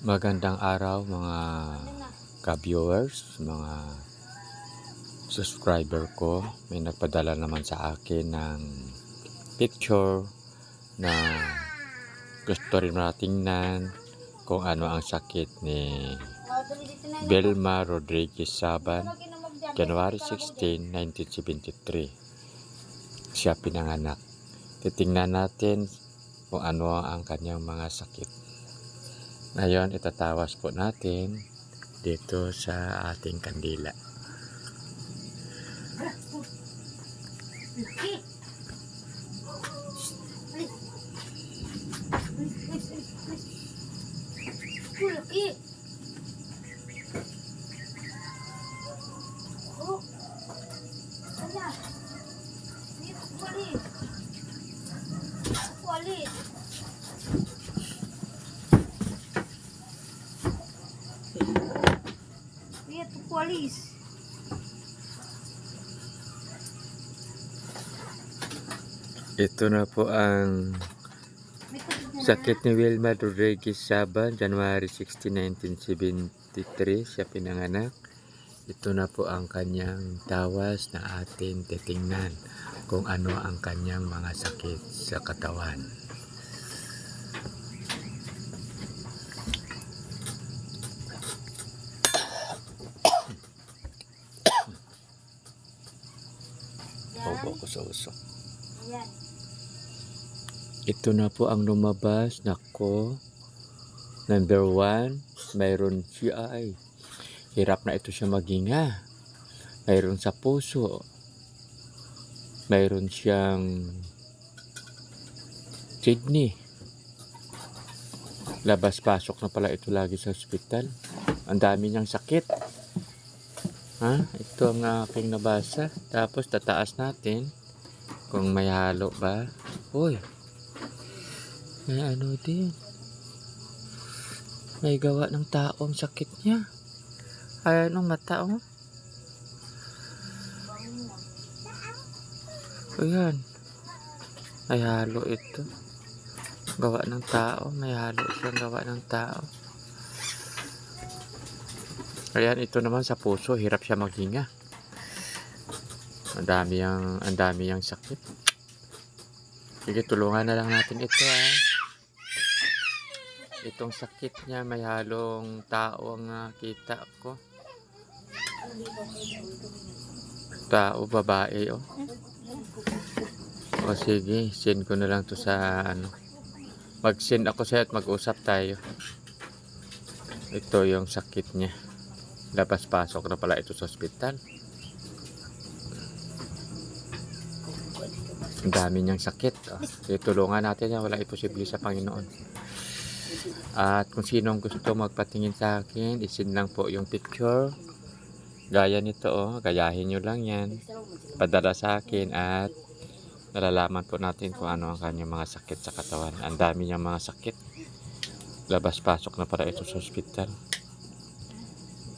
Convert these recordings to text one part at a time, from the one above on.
Magandang araw mga ka-viewers, mga subscriber ko. May nagpadala naman sa akin ng picture na gusto rin matingnan kung ano ang sakit ni Belma Rodriguez Saban, January 16, 1973. Siya pinanganak. Titingnan natin kung ano ang kanyang mga sakit. Ngayon, itatawas po natin dito sa ating kandila. Walis. Ito na po ang sakit ni Belma Rodriguez Saban, January 16, 1973. Siya pinanganak. Ito na po ang kanyang tawas na atin titingnan kung ano ang kanyang mga sakit sa katawan. Opo ko sa usok. Ayan. Ito na po ang lumabas. Nako. Number 1, mayroon siya ay hirap na ito siya maghinga. Mayroon sa puso. Mayroon siyang kidney. Labas-pasok na pala ito lagi sa ospital. Ang dami niyang sakit. Ito ang aking nabasa. Tapos tataas natin kung may halo ba. Uy, may ano din. May gawa ng taong sakit niya. Ay, anong mata, oh. Ayan. May halo ito. Gawa ng tao. May halo siyang gawa ng tao. Ayan, ito naman sa puso. Hirap siya maghinga. Ang dami yang sakit. Sige, tulungan na lang natin ito, Itong sakit niya, may halong tao ang kita ko. Tao, babae, oh. O sige, send ko na lang to sa mag-send ako sa'yo at mag-usap tayo. Ito yung sakit niya. Labas-pasok na pala ito sa ospital. Ang dami niyang sakit. Tulungan natin yan. Wala imposible sa Panginoon. At kung sinong gusto magpatingin sa akin, isend lang po yung picture. Gaya nito, gayahin nyo lang yan. Padala sa akin at nalalaman po natin kung ano ang kanyang mga sakit sa katawan. Ang dami niyang mga sakit. Labas-pasok na para ito sa ospital.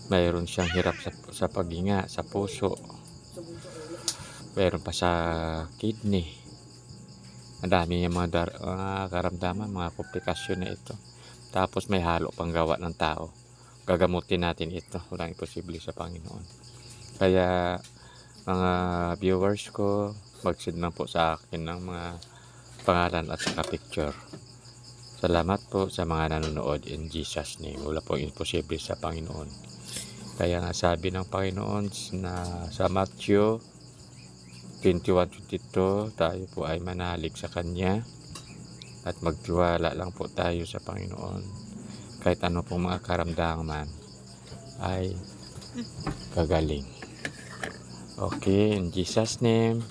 Mayroon siyang hirap sa paghinga, sa puso. Mayroon pa sa kidney. Ang dami niyang mga karamdaman, mga komplikasyon na ito. Tapos may halo pang gawa ng tao. Gagamutin natin ito. Walang imposible sa Panginoon. Kaya mga viewers ko, mag-send lang po sa akin ng mga pangalan at saka picture. Salamat po sa mga nanonood in Jesus name. Wala po imposible sa Panginoon. Kaya nga sabi ng Panginoon na sa Matthew 21:22, tayo po ay manalig sa Kanya at magtiwala lang po tayo sa Panginoon. Kahit ano pong mga karamdaman ay gagaling. Okay, in Jesus name.